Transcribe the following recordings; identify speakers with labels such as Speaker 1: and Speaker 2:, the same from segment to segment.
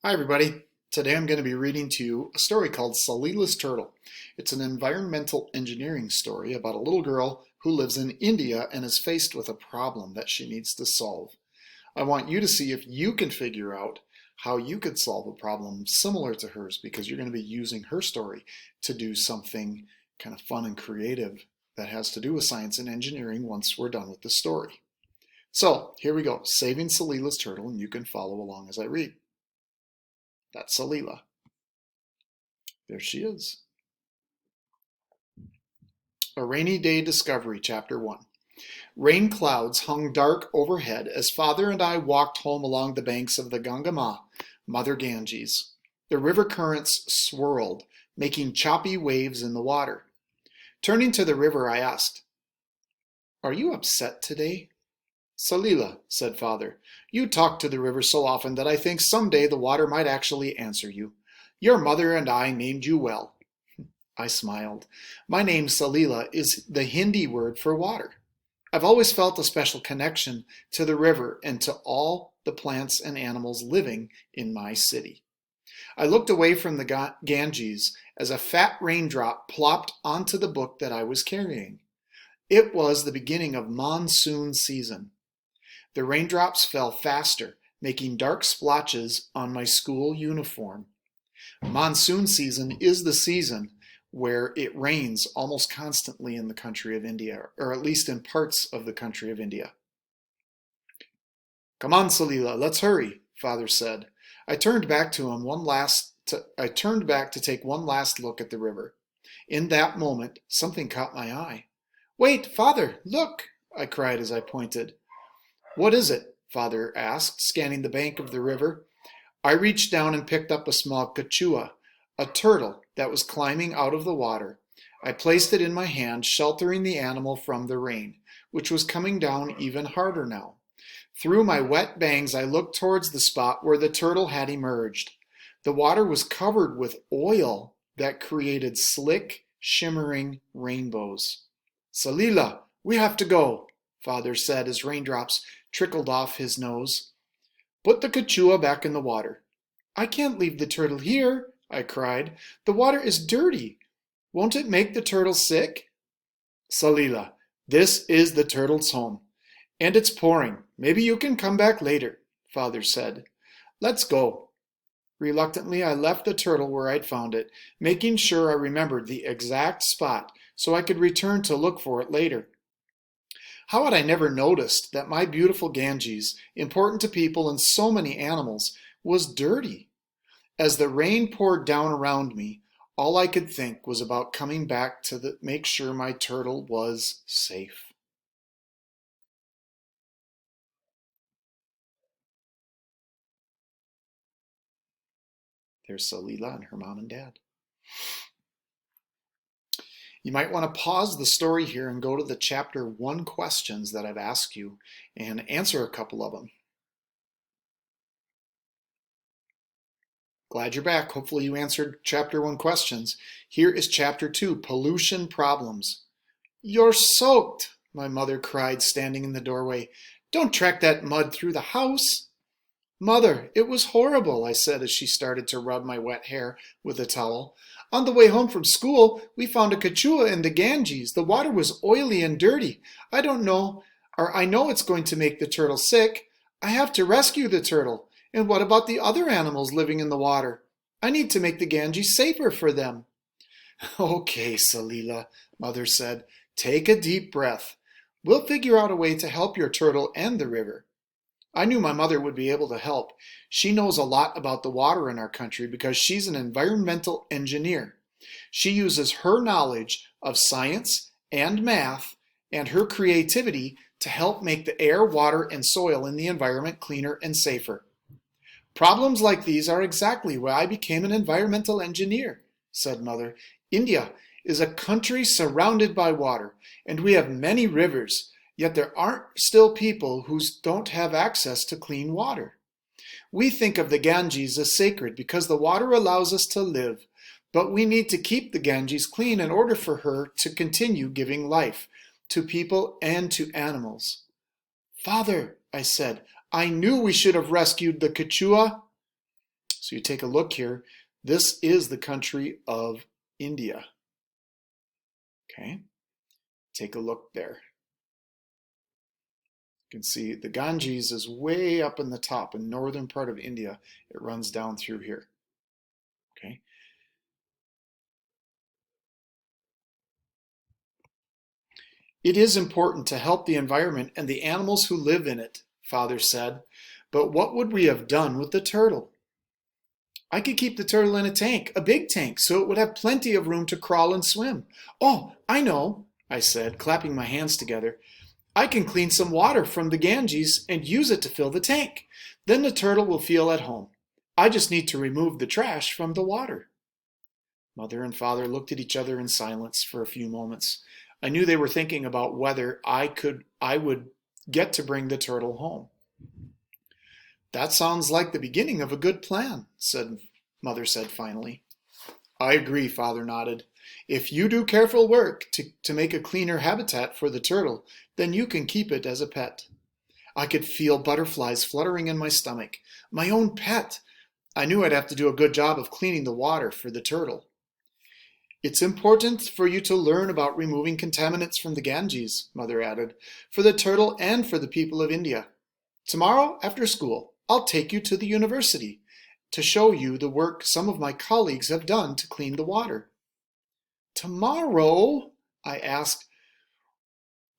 Speaker 1: Hi everybody. Today I'm going to be reading to you a story called Salila's Turtle. It's an environmental engineering story about a little girl who lives in India and is faced with a problem that she needs to solve. I want you to see if you can figure out how you could solve a problem similar to hers, because you're going to be using her story to do something kind of fun and creative that has to do with science and engineering once we're done with the story. So here we go, Saving Salila's Turtle, and you can follow along as I read. That's Salila. There she is. A Rainy Day Discovery, Chapter 1. Rain clouds hung dark overhead as Father and I walked home along the banks of the Ganga, Mother Ganges. The river currents swirled, making choppy waves in the water. Turning to the river, I asked, "Are you upset today?" "Salila," said Father, "you talk to the river so often that I think someday the water might actually answer you. Your mother and I named you well." I smiled. My name, Salila, is the Hindi word for water. I've always felt a special connection to the river and to all the plants and animals living in my city. I looked away from the Ganges as a fat raindrop plopped onto the book that I was carrying. It was the beginning of monsoon season. The raindrops fell faster, making dark splotches on my school uniform. Monsoon season is the season where it rains almost constantly in the country of India, or at least in parts of the country of India. "Come on, Salila, let's hurry," Father said. I turned back to take one last look at the river. In that moment, something caught my eye. "Wait, Father, look!" I cried as I pointed. "What is it?" Father asked, scanning the bank of the river. I reached down and picked up a small kachua, a turtle that was climbing out of the water. I placed it in my hand, sheltering the animal from the rain, which was coming down even harder now. Through my wet bangs, I looked towards the spot where the turtle had emerged. The water was covered with oil that created slick, shimmering rainbows. "Salila, we have to go," Father said as raindrops trickled off his nose. "Put the kachua back in the water." "I can't leave the turtle here," I cried. "The water is dirty. Won't it make the turtle sick?" "Salila, this is the turtle's home. And it's pouring. Maybe you can come back later," Father said. "Let's go." Reluctantly, I left the turtle where I'd found it, making sure I remembered the exact spot so I could return to look for it later. How had I never noticed that my beautiful Ganges, important to people and so many animals, was dirty? As the rain poured down around me, all I could think was about coming back to make sure my turtle was safe. There's Salila and her mom and dad. You might want to pause the story here and go to the chapter 1 questions that I've asked you and answer a couple of them. Glad you're back. Hopefully you answered chapter 1 questions. Here is chapter 2, pollution problems. "You're soaked," my mother cried, standing in the doorway. "Don't track that mud through the house." "Mother, it was horrible," I said as she started to rub my wet hair with a towel. "On the way home from school, we found a kachua in the Ganges. The water was oily and dirty. I know it's going to make the turtle sick. I have to rescue the turtle. And what about the other animals living in the water? I need to make the Ganges safer for them." "Okay, Salila," Mother said. "Take a deep breath. We'll figure out a way to help your turtle and the river." I knew my mother would be able to help. She knows a lot about the water in our country because she's an environmental engineer. She uses her knowledge of science and math and her creativity to help make the air, water, and soil in the environment cleaner and safer. "Problems like these are exactly why I became an environmental engineer," said Mother. "India is a country surrounded by water, and we have many rivers. Yet there aren't still people who don't have access to clean water. We think of the Ganges as sacred because the water allows us to live, but we need to keep the Ganges clean in order for her to continue giving life to people and to animals." "Father," I said, "I knew we should have rescued the kachua." So you take a look here. This is the country of India. Okay, take a look there. You can see the Ganges is way up in the top in northern part of India. It runs down through here. Okay. It is important to help the environment and the animals who live in it, Father said. But what would we have done with the turtle? I could keep the turtle in a tank, a big tank, so it would have plenty of room to crawl and swim. Oh, I know, I said, clapping my hands together. I can clean some water from the Ganges and use it to fill the tank. Then the turtle will feel at home. I just need to remove the trash from the water. Mother and Father looked at each other in silence for a few moments. I knew they were thinking about whether I would get to bring the turtle home. That sounds like the beginning of a good plan, Mother said finally. I agree, Father nodded. If you do careful work to make a cleaner habitat for the turtle, then you can keep it as a pet. I could feel butterflies fluttering in my stomach. My own pet! I knew I'd have to do a good job of cleaning the water for the turtle. It's important for you to learn about removing contaminants from the Ganges, Mother added, for the turtle and for the people of India. Tomorrow, after school, I'll take you to the university to show you the work some of my colleagues have done to clean the water. Tomorrow? I asked.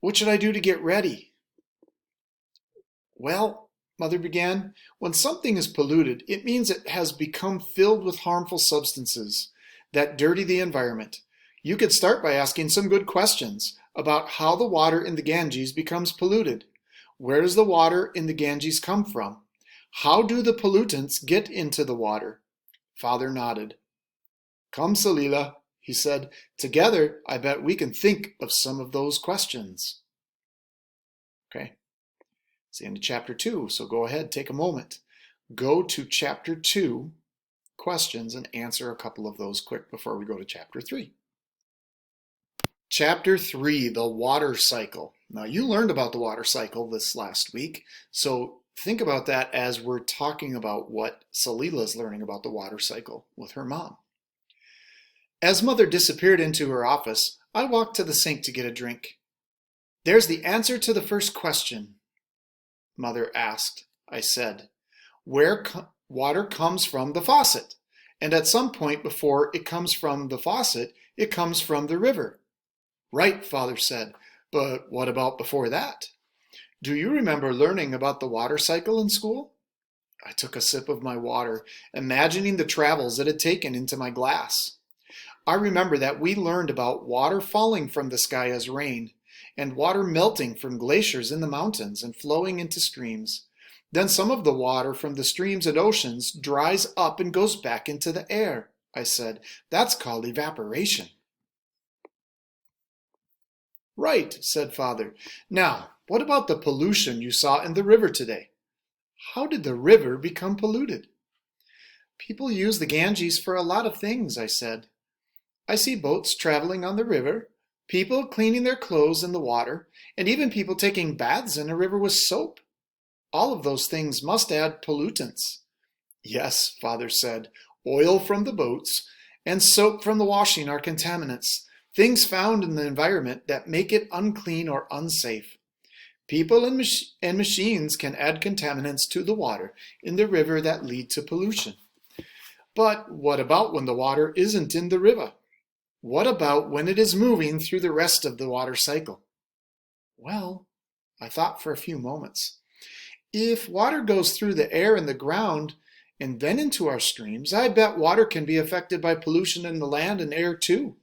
Speaker 1: What should I do to get ready? Well, Mother began, when something is polluted, it means it has become filled with harmful substances that dirty the environment. You could start by asking some good questions about how the water in the Ganges becomes polluted. Where does the water in the Ganges come from? How do the pollutants get into the water? Father nodded. Come, Salila, he said. Together, I bet we can think of some of those questions. Okay, it's the end of chapter 2, so go ahead, take a moment. Go to chapter 2, questions, and answer a couple of those quick before we go to chapter 3. Chapter 3, the water cycle. Now, you learned about the water cycle this last week, so think about that as we're talking about what Salila is learning about the water cycle with her mom. As Mother disappeared into her office, I walked to the sink to get a drink. There's the answer to the first question, Mother asked. I said, water comes from the faucet, and at some point before it comes from the faucet, it comes from the river. Right, Father said, but what about before that? Do you remember learning about the water cycle in school? I took a sip of my water, imagining the travels it had taken into my glass. I remember that we learned about water falling from the sky as rain, and water melting from glaciers in the mountains and flowing into streams. Then some of the water from the streams and oceans dries up and goes back into the air, I said. That's called evaporation. Right, said Father. Now, what about the pollution you saw in the river today? How did the river become polluted? People use the Ganges for a lot of things, I said. I see boats traveling on the river, people cleaning their clothes in the water, and even people taking baths in a river with soap. All of those things must add pollutants. Yes, Father said, oil from the boats and soap from the washing are contaminants, things found in the environment that make it unclean or unsafe. People and machines can add contaminants to the water in the river that lead to pollution. But what about when the water isn't in the river? What about when it is moving through the rest of the water cycle? Well, I thought for a few moments. If water goes through the air and the ground and then into our streams, I bet water can be affected by pollution in the land and air too.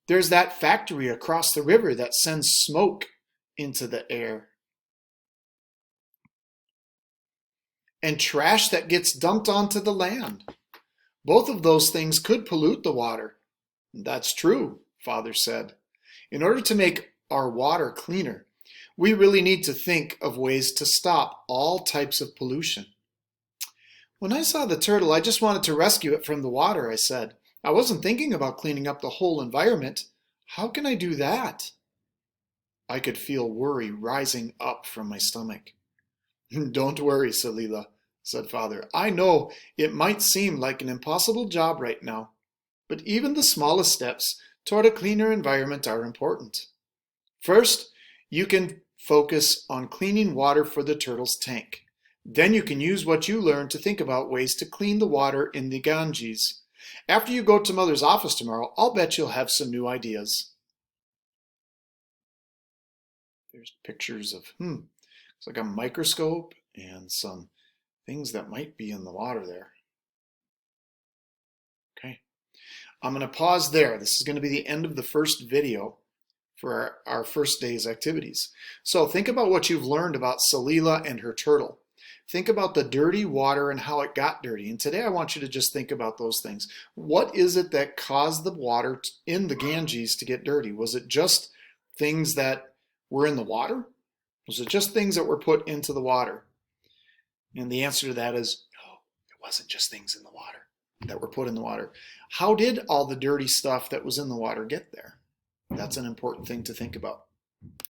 Speaker 1: There's that factory across the river that sends smoke into the air. And trash that gets dumped onto the land. Both of those things could pollute the water. That's true, Father said. In order to make our water cleaner, we really need to think of ways to stop all types of pollution. When I saw the turtle, I just wanted to rescue it from the water, I said. I wasn't thinking about cleaning up the whole environment. How can I do that? I could feel worry rising up from my stomach. Don't worry, Salila. said Father. I know it might seem like an impossible job right now, but even the smallest steps toward a cleaner environment are important. First, you can focus on cleaning water for the turtle's tank. Then you can use what you learned to think about ways to clean the water in the Ganges. After you go to Mother's office tomorrow, I'll bet you'll have some new ideas. There's pictures of, it's like a microscope and some things that might be in the water there. Okay, I'm going to pause there. This is going to be the end of the first video for our first day's activities. So think about what you've learned about Salila and her turtle. Think about the dirty water and how it got dirty. And today I want you to just think about those things. What is it that caused the water in the Ganges to get dirty? Was it just things that were in the water? Was it just things that were put into the water? And the answer to that is no, it wasn't just things in the water that were put in the water. How did all the dirty stuff that was in the water get there? That's an important thing to think about.